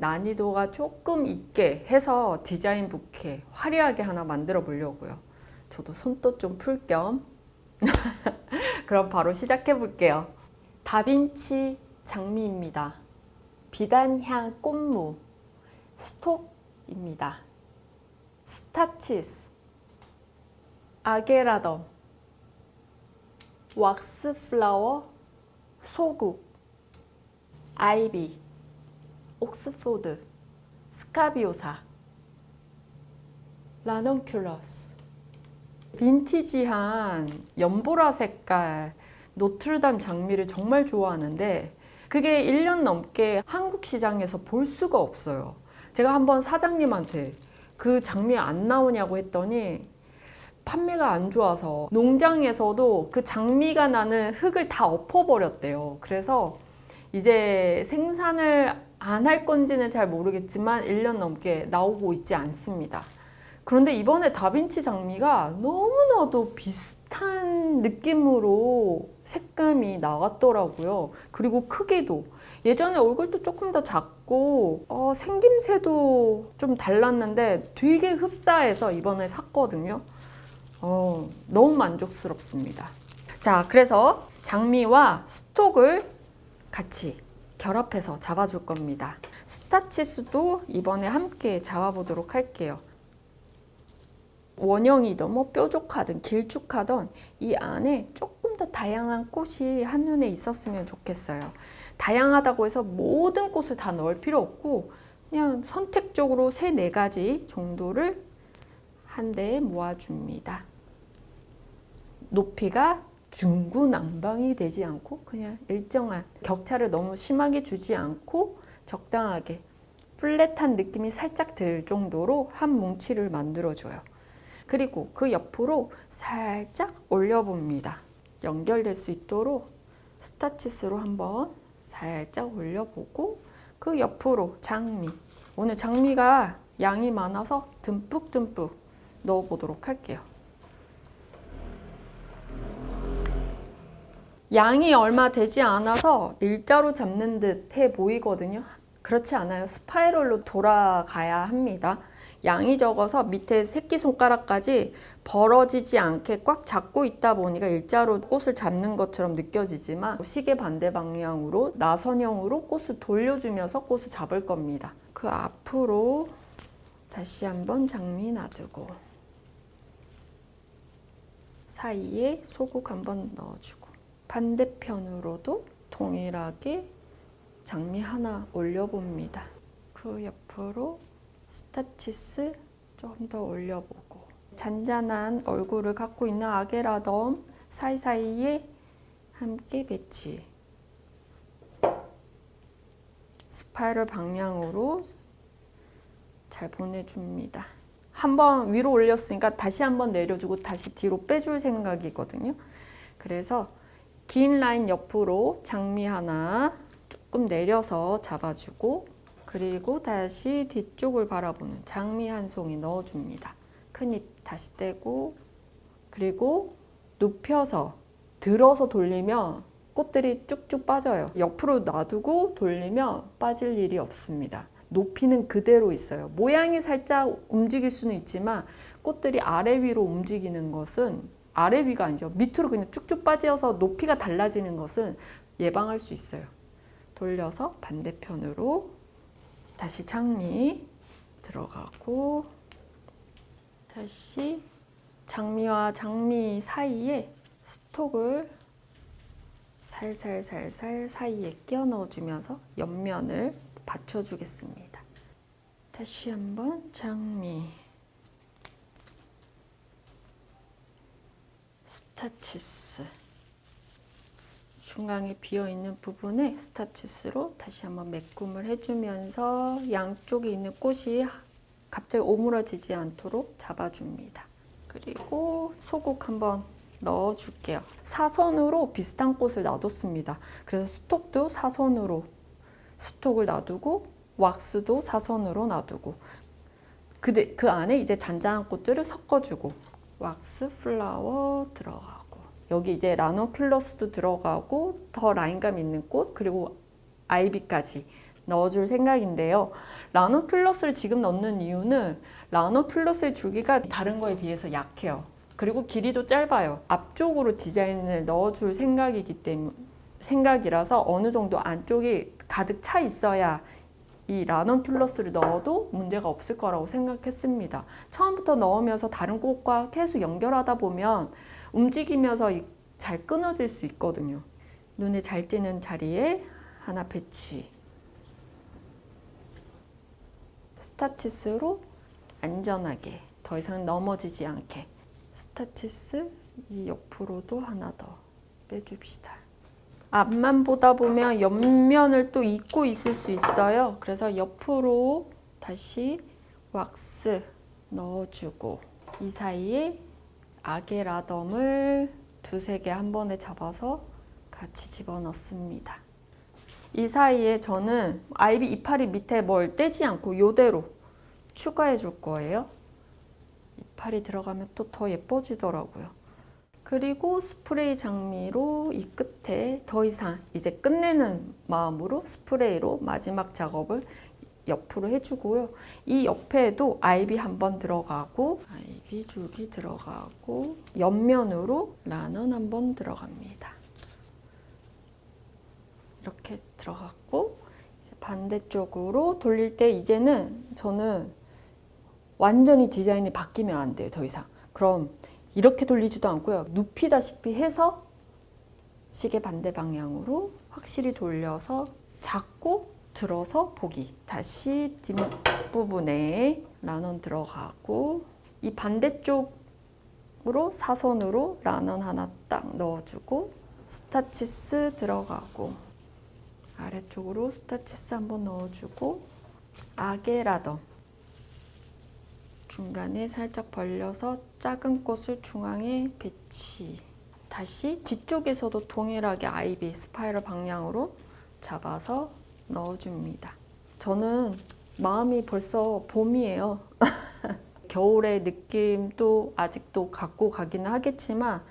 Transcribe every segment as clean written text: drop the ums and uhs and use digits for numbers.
난이도가 조금 있게 해서 디자인 부케 화려하게 하나 만들어 보려고요. 저도 손도 좀 풀 겸. 그럼 바로 시작해 볼게요. 다빈치 장미입니다. 비단향 꽃무 스톡입니다. 스타치스 아게라덤 왁스 플라워 소국 아이비 옥스포드 스카비오사 라넌큘러스 빈티지한 연보라 색깔 노트르담 장미를 정말 좋아하는데 그게 1년 넘게 한국 시장에서 볼 수가 없어요. 제가 한번 사장님한테 그 장미 안 나오냐고 했더니 판매가 안 좋아서 농장에서도 그 장미가 나는 흙을 다 엎어버렸대요. 그래서 이제 생산을 안 할 건지는 잘 모르겠지만 1년 넘게 나오고 있지 않습니다. 그런데 이번에 다빈치 장미가 너무나도 비슷한 느낌으로 색감이 나왔더라고요. 그리고 크기도 예전에 얼굴도 조금 더 작고 생김새도 좀 달랐는데 되게 흡사해서 이번에 샀거든요. 너무 만족스럽습니다. 자, 그래서 장미와 스톡을 같이 결합해서 잡아줄 겁니다. 스타치스도 이번에 함께 잡아보도록 할게요. 원형이든 뭐 뾰족하든 길쭉하든 이 안에 조금 더 다양한 꽃이 한눈에 있었으면 좋겠어요. 다양하다고 해서 모든 꽃을 다 넣을 필요 없고 그냥 선택적으로 3, 4가지 정도를 한 대에 모아줍니다. 높이가 중구난방이 되지 않고 그냥 일정한 격차를 너무 심하게 주지 않고 적당하게 플랫한 느낌이 살짝 들 정도로 한 뭉치를 만들어줘요. 그리고 그 옆으로 살짝 올려봅니다. 연결될 수 있도록 스타치스로 한번 살짝 올려보고 그 옆으로 장미, 오늘 장미가 양이 많아서 듬뿍듬뿍 넣어보도록 할게요. 양이 얼마 되지 않아서 일자로 잡는 듯 해 보이거든요. 그렇지 않아요. 스파이럴로 돌아가야 합니다. 양이 적어서 밑에 새끼손가락까지 벌어지지 않게 꽉 잡고 있다 보니까 일자로 꽃을 잡는 것처럼 느껴지지만 시계 반대 방향으로 나선형으로 꽃을 돌려주면서 꽃을 잡을 겁니다. 그 앞으로 다시 한번 장미 놔두고 사이에 소국 한번 넣어주고 반대편으로도 동일하게 장미 하나 올려봅니다. 그 옆으로 스타치스 좀 더 올려보고 잔잔한 얼굴을 갖고 있는 아게라덤 사이사이에 함께 배치 스파이럴 방향으로 잘 보내줍니다. 한번 위로 올렸으니까 다시 한번 내려주고 다시 뒤로 빼줄 생각이거든요. 그래서 긴 라인 옆으로 장미 하나 조금 내려서 잡아주고 그리고 다시 뒤쪽을 바라보는 장미 한 송이 넣어줍니다. 큰 잎 다시 떼고 그리고 눕혀서 들어서 돌리면 꽃들이 쭉쭉 빠져요. 옆으로 놔두고 돌리면 빠질 일이 없습니다. 높이는 그대로 있어요. 모양이 살짝 움직일 수는 있지만 꽃들이 아래 위로 움직이는 것은 아래 위가 아니죠. 밑으로 그냥 쭉쭉 빠져서 높이가 달라지는 것은 예방할 수 있어요. 돌려서 반대편으로 다시 장미 들어가고 다시 장미와 장미 사이에 스톡을 살살살살 사이에 끼워 넣어주면서 옆면을 받쳐주겠습니다. 다시 한번 장미 스타치스 중앙에 비어있는 부분에 스타치스로 다시 한번 메꿈을 해주면서 양쪽에 있는 꽃이 갑자기 오므라지지 않도록 잡아줍니다. 그리고 소국 한번 넣어줄게요. 사선으로 비슷한 꽃을 놔뒀습니다. 그래서 스톡도 사선으로 스톡을 놔두고 왁스도 사선으로 놔두고 그 안에 이제 잔잔한 꽃들을 섞어주고 왁스 플라워 들어가고 여기 이제 라넌큘러스도 들어가고 더 라인감 있는 꽃 그리고 아이비까지 넣어줄 생각인데요. 라노큘러스를 지금 넣는 이유는 라노큘러스의 줄기가 다른 거에 비해서 약해요. 그리고 길이도 짧아요. 앞쪽으로 디자인을 넣어줄 생각이라서 어느 정도 안쪽이 가득 차 있어야 이 라논큘러스를 넣어도 문제가 없을 거라고 생각했습니다. 처음부터 넣으면서 다른 꽃과 계속 연결하다 보면 움직이면서 잘 끊어질 수 있거든요. 눈에 잘 띄는 자리에 하나 배치. 스타치스로 안전하게 더 이상 넘어지지 않게 스타치스 이 옆으로도 하나 더 빼줍시다. 앞만 보다 보면 옆면을 또 잊고 있을 수 있어요. 그래서 옆으로 다시 왁스 넣어주고 이 사이에 아게라덤을 두세 개 한 번에 잡아서 같이 집어넣습니다. 이 사이에 저는 아이비 이파리 밑에 뭘 떼지 않고 이대로 추가해 줄 거예요. 이파리 들어가면 또 더 예뻐지더라고요. 그리고 스프레이 장미로 이 끝에 더 이상 이제 끝내는 마음으로 스프레이로 마지막 작업을 옆으로 해주고요. 이 옆에도 아이비 한번 들어가고 아이비 줄기 들어가고 옆면으로 라넌 한번 들어갑니다. 이렇게 들어갔고 이제 반대쪽으로 돌릴 때 이제는 저는 완전히 디자인이 바뀌면 안 돼요. 더 이상. 그럼 이렇게 돌리지도 않고요. 눕히다시피 해서 시계 반대 방향으로 확실히 돌려서 잡고 들어서 보기. 다시 뒷부분에 라넌 들어가고 이 반대쪽으로 사선으로 라넌 하나 딱 넣어주고 스타치스 들어가고 아래쪽으로 스타치스 한번 넣어주고 아게라덤 중간에 살짝 벌려서 작은 꽃을 중앙에 배치. 다시 뒤쪽에서도 동일하게 아이비 스파이럴 방향으로 잡아서 넣어줍니다. 저는 마음이 벌써 봄이에요. 겨울의 느낌도 아직도 갖고 가기는 하겠지만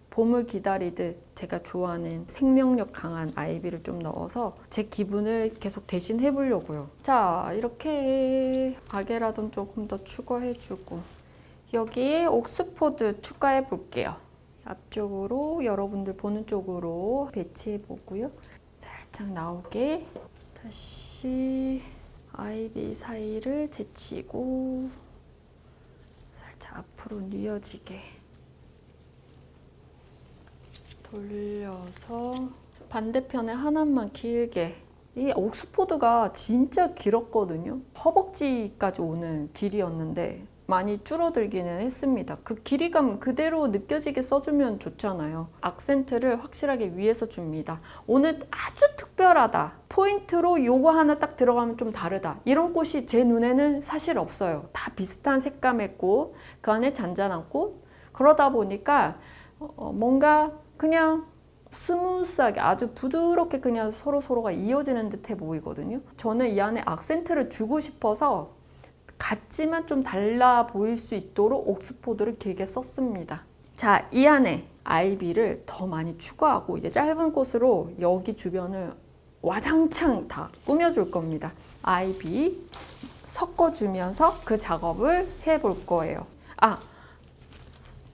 봄을 기다리듯 제가 좋아하는 생명력 강한 아이비를 좀 넣어서 제 기분을 계속 대신해 보려고요. 자, 이렇게 아게라돈 조금 더 추가해주고 여기에 옥스포드 추가해 볼게요. 앞쪽으로 여러분들 보는 쪽으로 배치해 보고요. 살짝 나오게 다시 아이비 사이를 제치고 살짝 앞으로 뉘어지게 돌려서 반대편에 하나만 길게. 이 옥스포드가 진짜 길었거든요. 허벅지까지 오는 길이었는데 많이 줄어들기는 했습니다. 그 길이감 그대로 느껴지게 써주면 좋잖아요. 악센트를 확실하게 위에서 줍니다. 오늘 아주 특별하다. 포인트로 요거 하나 딱 들어가면 좀 다르다. 이런 꽃이 제 눈에는 사실 없어요. 다 비슷한 색감의 꽃, 그 안에 잔잔한 꽃. 그러다 보니까 뭔가 그냥 스무스하게 아주 부드럽게 그냥 서로가 이어지는 듯해 보이거든요. 저는 이 안에 악센트를 주고 싶어서 같지만 좀 달라 보일 수 있도록 옥스포드를 길게 썼습니다. 자, 이 안에 아이비를 더 많이 추가하고 이제 짧은 꽃으로 여기 주변을 와장창 다 꾸며줄 겁니다. 아이비 섞어주면서 그 작업을 해볼 거예요. 아,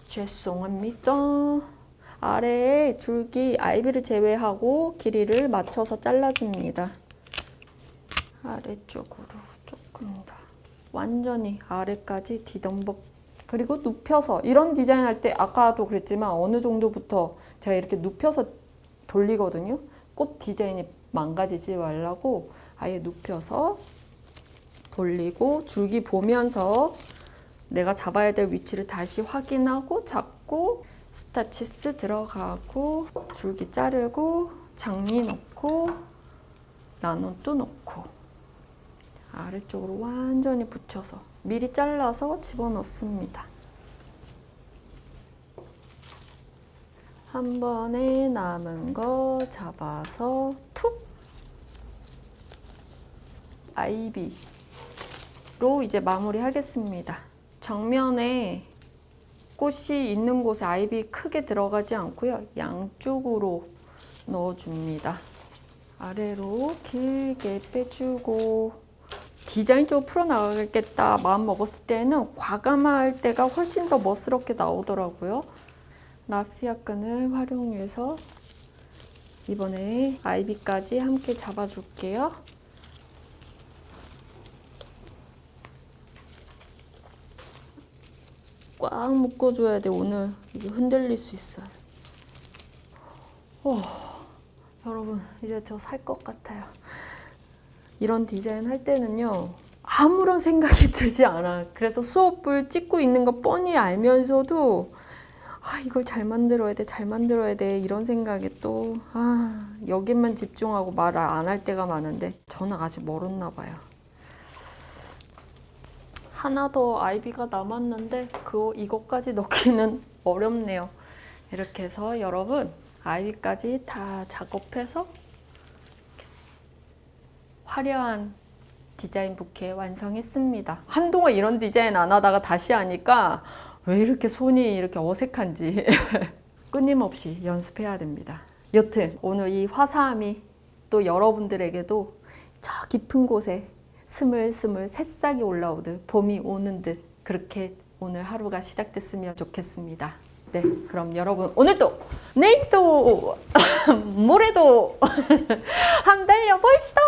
죄송합니다. 아래에 줄기 아이비를 제외하고 길이를 맞춰서 잘라줍니다. 아래쪽으로 조금 더 완전히 아래까지 디덤벅. 그리고 눕혀서 이런 디자인 할 때 아까도 그랬지만 어느 정도부터 제가 이렇게 눕혀서 돌리거든요. 꽃 디자인이 망가지지 말라고 아예 눕혀서 돌리고 줄기 보면서 내가 잡아야 될 위치를 다시 확인하고 잡고 스타치스 들어가고 줄기 자르고 장미 넣고 라논 또 넣고 아래쪽으로 완전히 붙여서 미리 잘라서 집어넣습니다. 한 번에 남은 거 잡아서 툭 아이비로 이제 마무리 하겠습니다. 정면에 꽃이 있는 곳에 아이비 크게 들어가지 않고요. 양쪽으로 넣어줍니다. 아래로 길게 빼주고 디자인 쪽으로 풀어나가겠다 마음 먹었을 때는 과감할 때가 훨씬 더 멋스럽게 나오더라고요. 라피아 끈을 활용해서 이번에 아이비까지 함께 잡아줄게요. 꽉 묶어줘야 돼. 오늘 이게 흔들릴 수 있어요. 여러분 이제 저 살 것 같아요. 이런 디자인 할 때는요 아무런 생각이 들지 않아. 그래서 수업을 찍고 있는 거 뻔히 알면서도 이걸 잘 만들어야 돼 이런 생각에 또 여기만 집중하고 말을 안 할 때가 많은데 저는 아직 멀었나 봐요. 하나 더 아이비가 남았는데 이것까지 넣기는 어렵네요. 이렇게 해서 여러분 아이비까지 다 작업해서 화려한 디자인 부케 완성했습니다. 한동안 이런 디자인 안 하다가 다시 하니까 왜 이렇게 손이 이렇게 어색한지 끊임없이 연습해야 됩니다. 여튼 오늘 이 화사함이 또 여러분들에게도 저 깊은 곳에 스물스물 새싹이 올라오듯 봄이 오는 듯 그렇게 오늘 하루가 시작됐으면 좋겠습니다. 네, 그럼 여러분 오늘도 내일도 모레도 한 달려 봅시다.